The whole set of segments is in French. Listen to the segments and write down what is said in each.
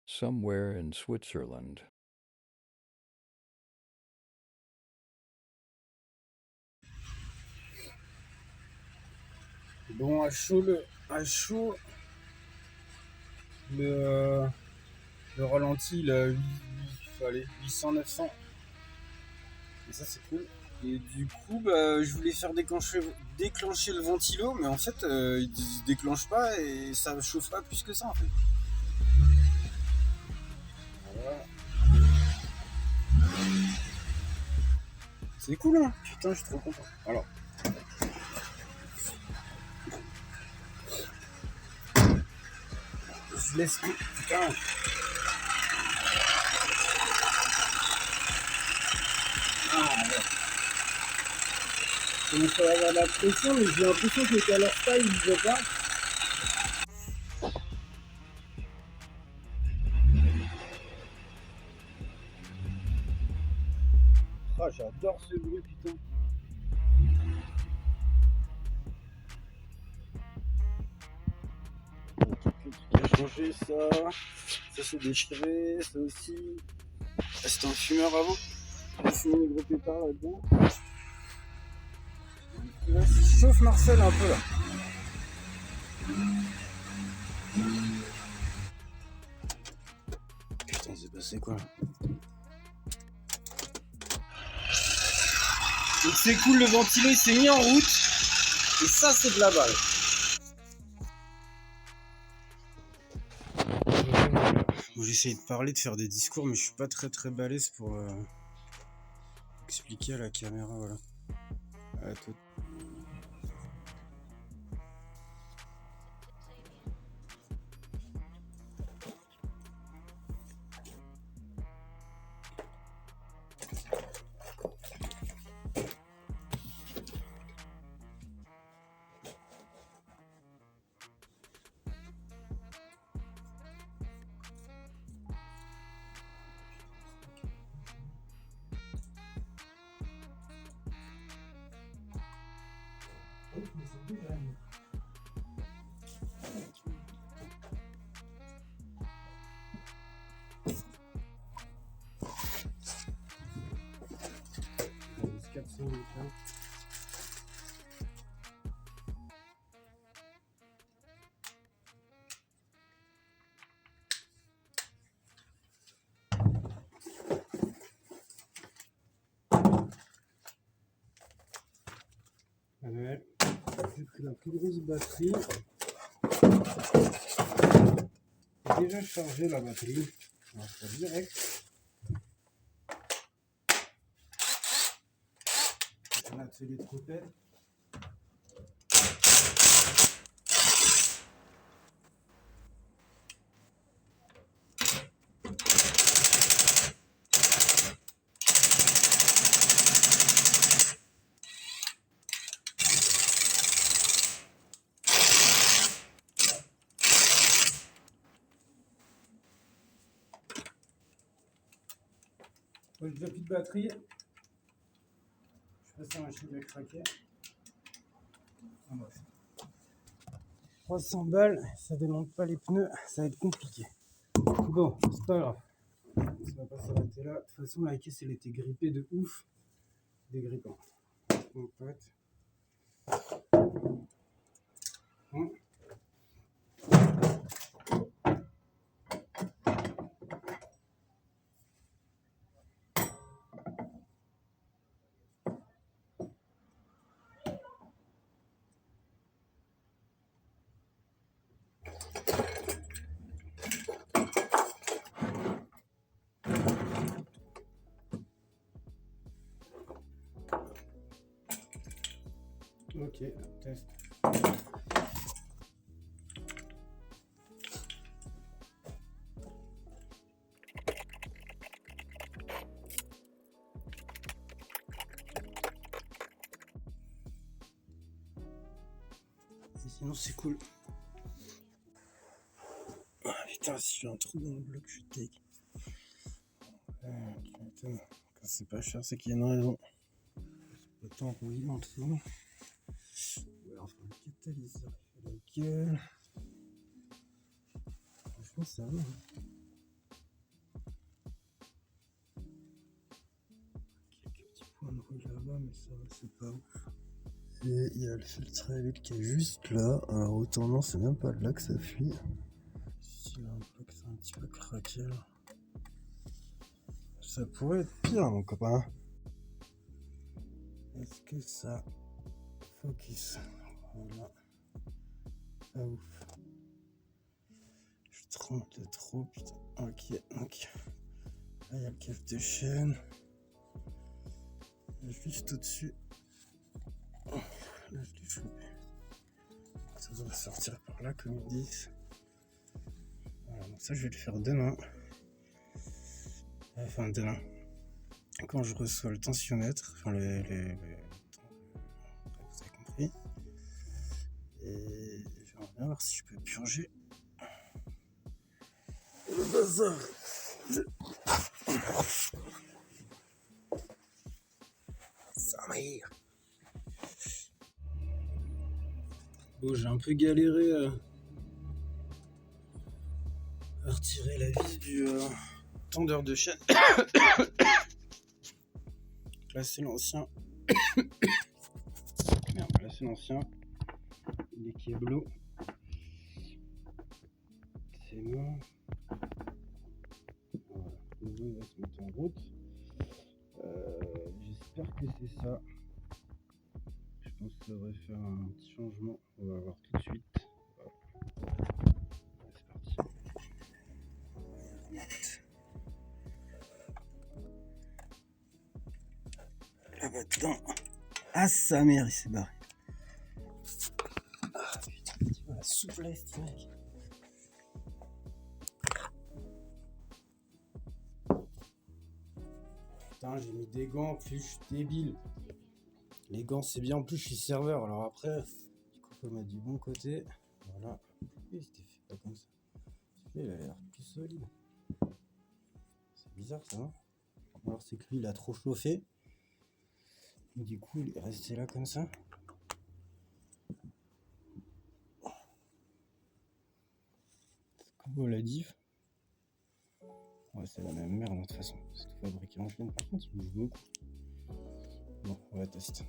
somewhere in Switzerland. Bon, à chaud, le ralenti, il a 800-900. Et ça, c'est cool. Et du coup, je voulais faire déclencher le ventilo, mais en fait, il se déclenche pas et ça chauffe pas plus que ça, en fait. Voilà. C'est cool, hein. Putain, je suis trop content. Alors. Je laisse... Putain. Ah, ouais. Il faut avoir la pression, mais j'ai l'impression que le color style, il veut pas. Ah, j'adore ce bruit, putain. J'ai changé ça. Ça c'est déchiré, ça aussi. Ah, c'était un fumeur avant. J'ai fumé les gros pétards là-dedans. Là, ça chauffe Marcel un peu là. Putain, c'est passé quoi là? Donc c'est cool, le ventilo il s'est mis en route. Et ça c'est de la balle. Bon, j'essaye de parler, de faire des discours, mais je suis pas très balèze pour expliquer à la caméra, voilà. À tout. Ouais, j'ai pris la plus grosse batterie. J'ai déjà chargé la batterie. On va faire direct. On a fait les trompettes. J'ai déjà plus de batterie. Je sais pas si la machine va craquer. Ah, bref. 300 balles, ça démonte pas les pneus, ça va être compliqué. Bon, c'est pas grave. Ça va pas s'arrêter là. De toute façon, la caisse elle était grippée de ouf. Dégrippant. Mon pote. Bon. Ok, test. Et sinon c'est cool. Ah, putain, si j'ai un trou dans le bloc, je suis take. Attends, quand c'est pas cher, c'est qu'il y a une raison. C'est pas tant rouillé en dessous. Ouais, enfin, le catalyseur, il fait la gueule. Franchement, ça va. point de rouille là-bas, mais ça va, c'est pas ouf. Et il y a le filtre à huile qui est juste là. Alors autant non, c'est même pas là que ça fuit. Ici, là, on voit que c'est un petit peu craqué là. Ça pourrait être pire, mon copain. Est-ce que ça focus? Voilà. Pas ouf. Je trempe de trop, putain. Ok, donc. Là, il y a le cave de chaîne. Juste au-dessus. Là, je l'ai chopé. Ça doit sortir par là, comme ils disent. Voilà, donc ça, je vais le faire demain. Enfin, demain. Quand je reçois le tensiomètre, enfin, vous avez compris. Et j'aimerais bien voir si je peux purger le bazar. Ça m'aille. Bon, j'ai un peu galéré à retirer la vis du tendeur de chaîne. Là, c'est l'ancien. Merde, là, c'est l'ancien. Il est Keblo. C'est bon. Voilà. Le nouveau, il va se mettre en route. J'espère que c'est ça. Je pense que ça devrait faire un petit changement. On va voir tout de suite. Voilà. C'est parti. Ah bah putain. Ah sa mère, il s'est barré. Ah putain, tu vois la souplesse, mec. Putain, j'ai mis des gants, en plus je suis débile. Les gants c'est bien, en plus je suis serveur, alors après, du coup faut mettre du bon côté. Voilà. Et c'était fait pas comme ça. Celui-là il a l'air plus solide. C'est bizarre ça, hein. Alors c'est que lui il a trop chauffé. Et du coup il est resté là comme ça. Comme la diff. Ouais, c'est la même merde de toute façon. C'est tout fabriqué en chaîne. Par contre, il bouge beaucoup. Bon, on va tester.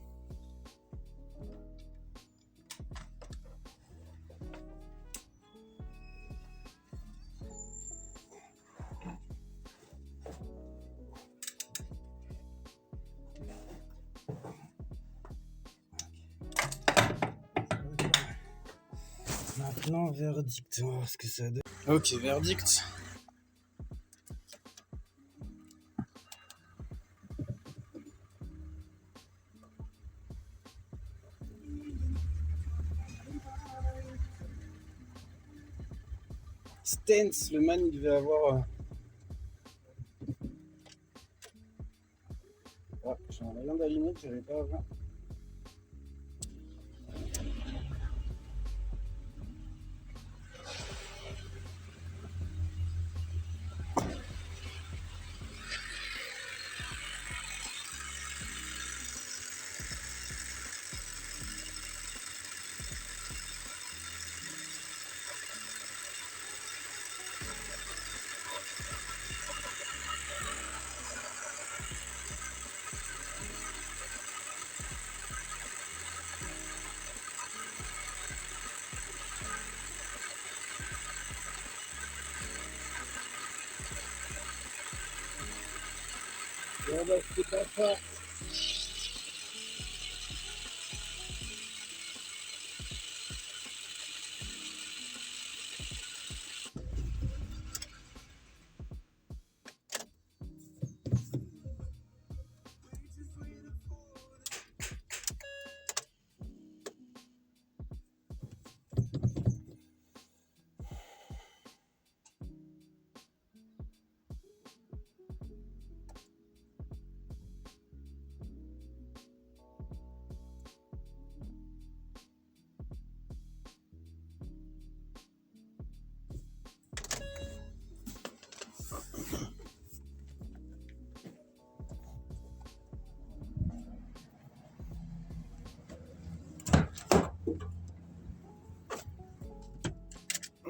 Maintenant, verdict. On va voir ce que ça donne. Ok, verdict. Stance, le man, il devait avoir. Ah, j'ai un rayon d'allumette, je n'avais pas avant. Bon, bah, c'est pas fort.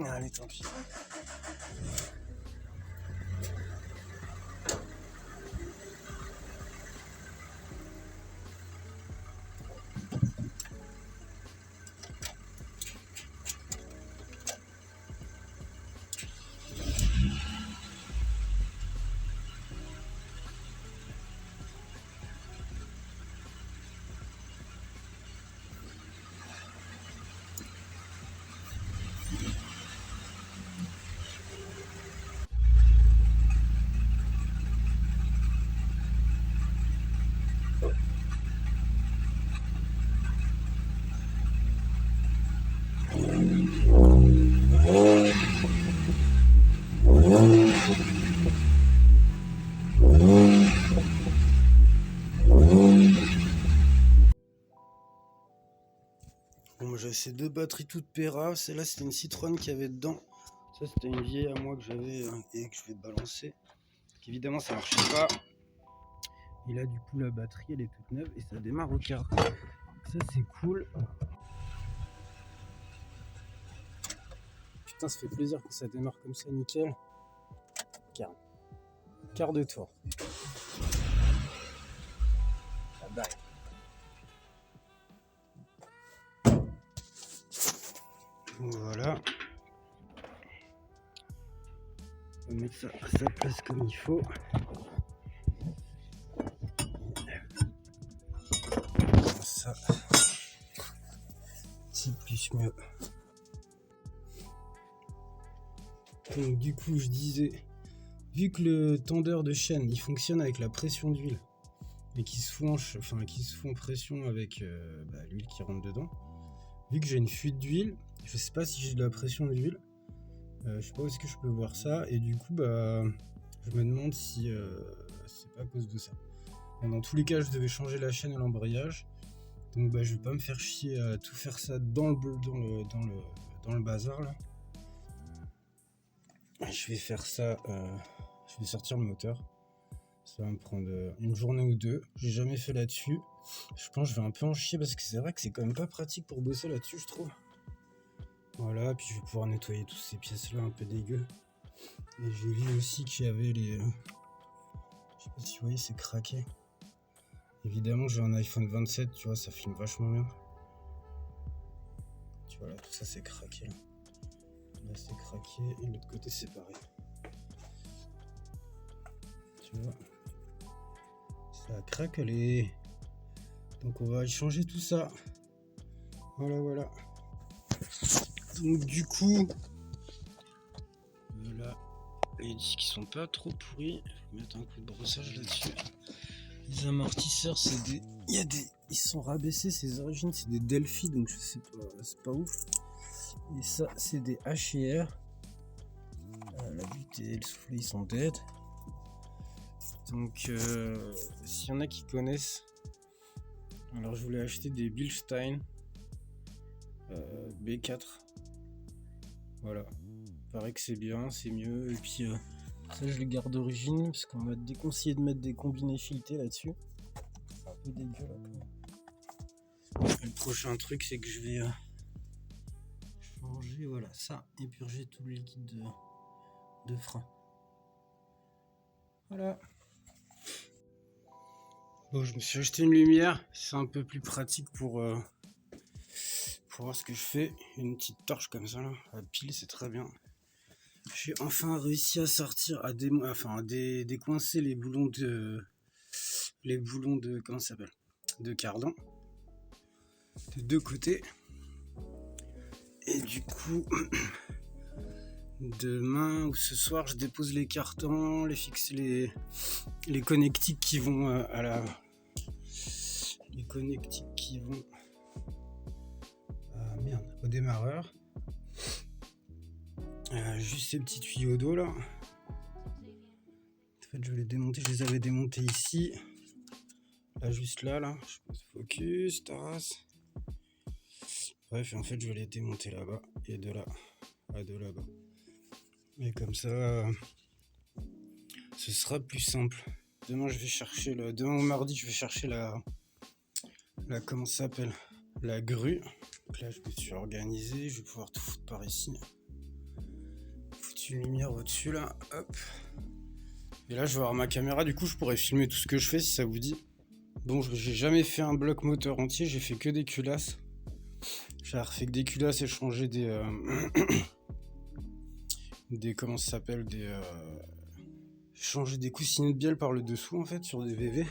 Allez, tant pis. ces deux batteries toutes Pera. Celle-là, c'était une Citroën qu'il y avait dedans. Ça, c'était une vieille à moi que j'avais et que je vais balancer. Évidemment, ça marchait pas. Et là, du coup, la batterie, elle est toute neuve et ça démarre au quart. Ça, c'est cool. Putain, ça fait plaisir que ça démarre comme ça, nickel. Quart de tour. Ah bah. Voilà. On va mettre ça à sa place comme il faut. Comme ça. C'est plus mieux. Donc du coup, je disais, vu que le tendeur de chaîne, il fonctionne avec la pression d'huile et qui se font pression avec l'huile qui rentre dedans. Vu que j'ai une fuite d'huile, je sais pas si j'ai de la pression d'huile. Je sais pas où est-ce que je peux voir ça. Et du coup, je me demande si c'est pas à cause de ça. Bon, dans tous les cas, je devais changer la chaîne et l'embrayage. Donc je vais pas me faire chier à tout faire ça dans le bazar là. Je vais faire ça, je vais sortir le moteur. Ça va me prendre une journée ou deux. J'ai jamais fait là-dessus. Je pense que je vais un peu en chier parce que c'est vrai que c'est quand même pas pratique pour bosser là-dessus, je trouve. Voilà, puis je vais pouvoir nettoyer toutes ces pièces-là un peu dégueu. Et j'ai vu aussi qu'il y avait les... je sais pas si vous voyez, c'est craqué. Évidemment, j'ai un iPhone 27, tu vois, ça filme vachement bien. Tu vois, là, tout ça, c'est craqué. Là, c'est craqué. Et de l'autre côté, c'est pareil. Tu vois, ça a craquelé. Donc, on va changer tout ça. Voilà. Donc, du coup... Voilà. Les disques, ils sont pas trop pourris. Je vais mettre un coup de brossage là-dessus. Les amortisseurs, c'est des... Ils sont rabaissés, ces origines, c'est des Delphi, donc je sais pas, c'est pas ouf. Et ça, c'est des H&R. La butée et le soufflet, ils sont dead. Donc, s'il y en a qui connaissent, alors je voulais acheter des Bilstein B4. Voilà. Paraît que c'est bien, c'est mieux. Et puis, ça, je les garde d'origine, parce qu'on m'a déconseillé de mettre des combinés filetés là-dessus. C'est un peu dégueu là. Et le prochain truc, c'est que je vais changer, voilà, ça, et purger tout le liquide de frein. Voilà. Bon, je me suis acheté une lumière, c'est un peu plus pratique pour voir ce que je fais. Une petite torche comme ça, là, à pile, c'est très bien. J'ai enfin réussi à sortir, à décoincer les boulons de comment ça s'appelle, de cardan, de deux côtés. Et du coup, demain ou ce soir, je dépose les cartons, les connectiques qui vont au démarreur. Juste ces petits tuyaux d'eau là. En fait, je vais les démonter. Je les avais démontés ici. Là, juste là. Je pose focus, tasse. Bref, en fait, je vais les démonter là-bas et de là à de là-bas. Et comme ça, ce sera plus simple. Demain ou mardi, je vais chercher la comment ça s'appelle, la grue. Donc là, je me suis organisé. Je vais pouvoir tout foutre par ici. Foutre une lumière au-dessus là. Hop. Et là, je vais avoir ma caméra. Du coup, je pourrais filmer tout ce que je fais si ça vous dit. Bon, j'ai jamais fait un bloc moteur entier. J'ai fait que des culasses. J'ai refait que des culasses et changé des comment ça s'appelle, changer des coussinets de bielle par le dessous en fait sur des VV.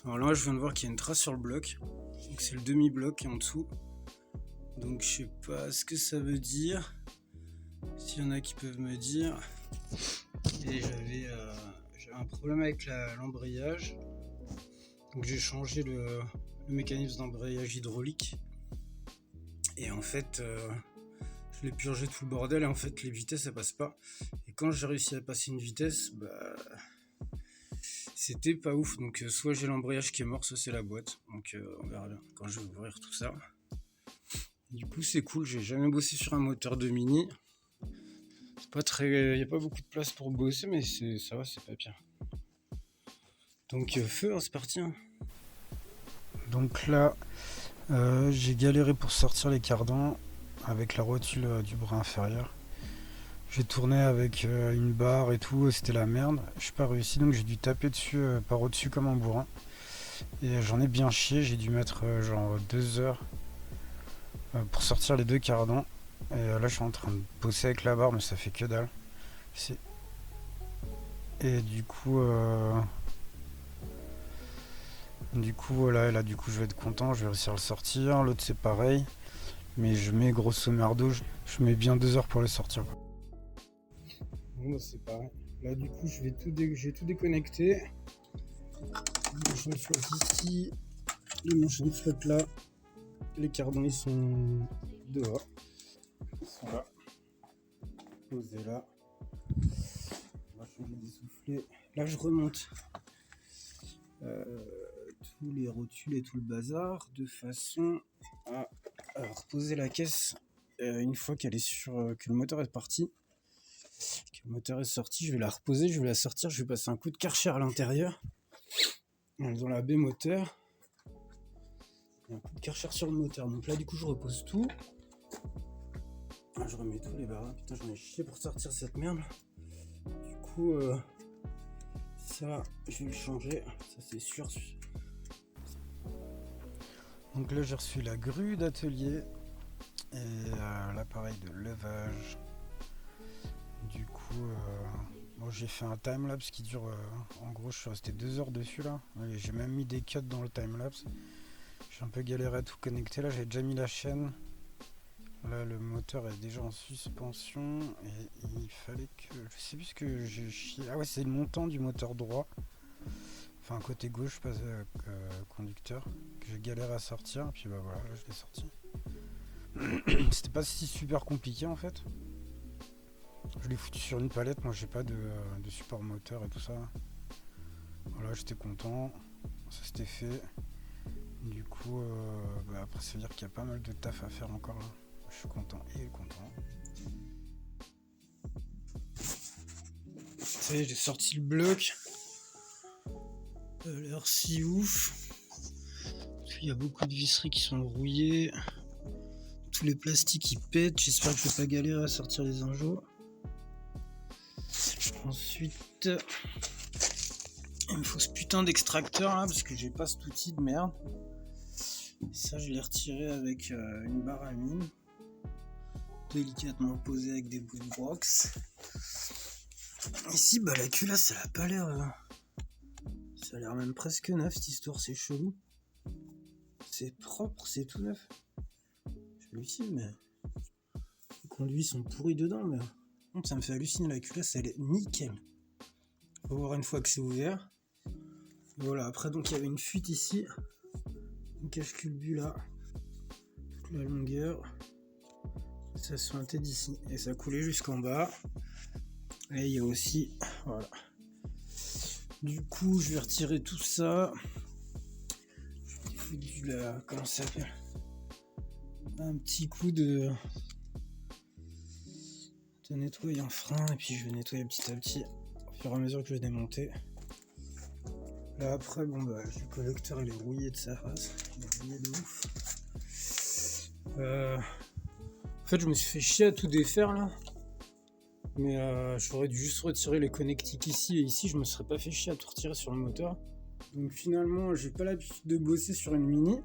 Alors là, je viens de voir qu'il y a une trace sur le bloc. Donc c'est le demi-bloc qui est en dessous. Donc je sais pas ce que ça veut dire. S'il y en a qui peuvent me dire. Et j'avais un problème avec l'embrayage. Donc j'ai changé le mécanisme d'embrayage hydraulique. Et en fait, je l'ai purgé tout le bordel et en fait les vitesses ça passe pas. Et quand j'ai réussi à passer une vitesse, c'était pas ouf. Donc soit j'ai l'embrayage qui est mort, soit c'est la boîte. Donc on verra bien quand je vais ouvrir tout ça. Du coup c'est cool, j'ai jamais bossé sur un moteur de Mini. C'est pas très. Y a pas beaucoup de place pour bosser, mais ça va, c'est pas pire. Donc feu, hein, c'est parti. Hein. Donc là, j'ai galéré pour sortir les cardans avec la rotule du bras inférieur. J'ai tourné avec une barre et tout, c'était la merde. Je n'ai pas réussi, donc j'ai dû taper dessus par au-dessus comme un bourrin. Et j'en ai bien chié, j'ai dû mettre genre 2 heures pour sortir les 2 cardans. Et là, je suis en train de bosser avec la barre, mais ça fait que dalle. Et du coup, voilà, et là, du coup, je vais être content, je vais réussir à le sortir. L'autre, c'est pareil, mais je mets grosso merdo, je mets bien 2 heures pour le sortir. Bon, bah, c'est pareil. Là, du coup, j'ai tout déconnecté. Le manche de flotte ici, le manche de flotte là. Les cardans, ils sont dehors. Ils sont là. Posés là. On va changer des soufflets. Là, je remonte tous les rotules et tout le bazar de façon à reposer la caisse une fois qu'elle est que le moteur est parti. Que le moteur est sorti, je vais la reposer, je vais la sortir, je vais passer un coup de Karcher à l'intérieur. Dans la baie moteur. Et un coup de Karcher sur le moteur. Donc là, du coup, je repose tout. Je remets tous les barres. Putain, j'en ai chié pour sortir cette merde. Du coup, ça, je vais le changer. Ça, c'est sûr. Donc là, j'ai reçu la grue d'atelier et l'appareil de levage. Du coup, bon, j'ai fait un timelapse qui dure. En gros, je suis resté 2 heures dessus là. Et j'ai même mis des cuts dans le timelapse. J'ai un peu galéré à tout connecter. Là, j'ai déjà mis la chaîne. Là, le moteur est déjà en suspension et il fallait que. Je sais plus ce que j'ai chié. Ah ouais, c'est le montant du moteur droit. Enfin, côté gauche, pas conducteur. Que j'ai galéré à sortir. Et puis bah voilà, là, je l'ai sorti. C'était pas si super compliqué en fait. Je l'ai foutu sur une palette. Moi, j'ai pas de support moteur et tout ça. Voilà, j'étais content. Ça c'était fait. Du coup, après, ça veut dire qu'il y a pas mal de taf à faire encore là. Je suis content et content. Ça y est, j'ai sorti le bloc. L'air si ouf. Il y a beaucoup de visseries qui sont rouillées. Tous les plastiques qui pètent. J'espère que je vais pas galérer à sortir les injos. Ensuite, il me faut ce putain d'extracteur là parce que j'ai pas cet outil de merde. Et ça, je l'ai retiré avec une barre à mine. Délicatement posée avec des bouts de brox. Ici, bah la culasse, elle a pas l'air. Ça a l'air même presque neuf cette histoire, c'est chelou. C'est propre, c'est tout neuf. J'hallucine, mais les conduits sont pourris dedans, mais ça me fait halluciner, la culasse, elle est nickel. Faut voir une fois que c'est ouvert. Voilà, après donc il y avait une fuite ici. Un cache-culbut là. Toute la longueur. Ça se pointait d'ici. Et ça coulait jusqu'en bas. Et il y a aussi. Voilà. Du coup, je vais retirer tout ça. Je vais comment ça s'appelle ? Un petit coup de nettoyant frein. Et puis je vais nettoyer petit à petit. Au fur et à mesure que je vais démonter. Là après, bon bah, le collecteur il est rouillé de sa race. Il est rouillé de ouf. En fait, je me suis fait chier à tout défaire là. Mais j'aurais dû juste retirer les connectiques ici et ici. Je me serais pas fait chier à tout retirer sur le moteur. Donc finalement, j'ai pas l'habitude de bosser sur une Mini.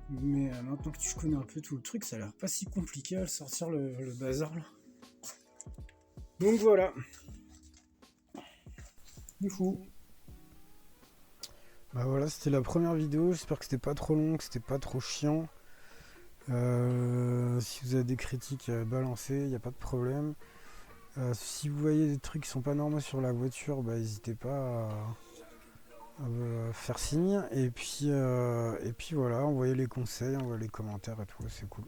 Mais maintenant que tu connais un peu tout le truc, ça a l'air pas si compliqué à sortir le bazar là. Donc voilà. Du coup. Bah voilà, c'était la première vidéo. J'espère que c'était pas trop long, que c'était pas trop chiant. Si vous avez des critiques, balancez, il n'y a pas de problème. Si vous voyez des trucs qui sont pas normaux sur la voiture, bah n'hésitez pas à me faire signe. Et puis voilà, envoyez les conseils, envoyez les commentaires et tout, c'est cool.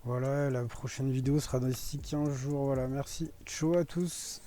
Voilà, la prochaine vidéo sera d'ici 15 jours. Voilà, merci. Ciao à tous.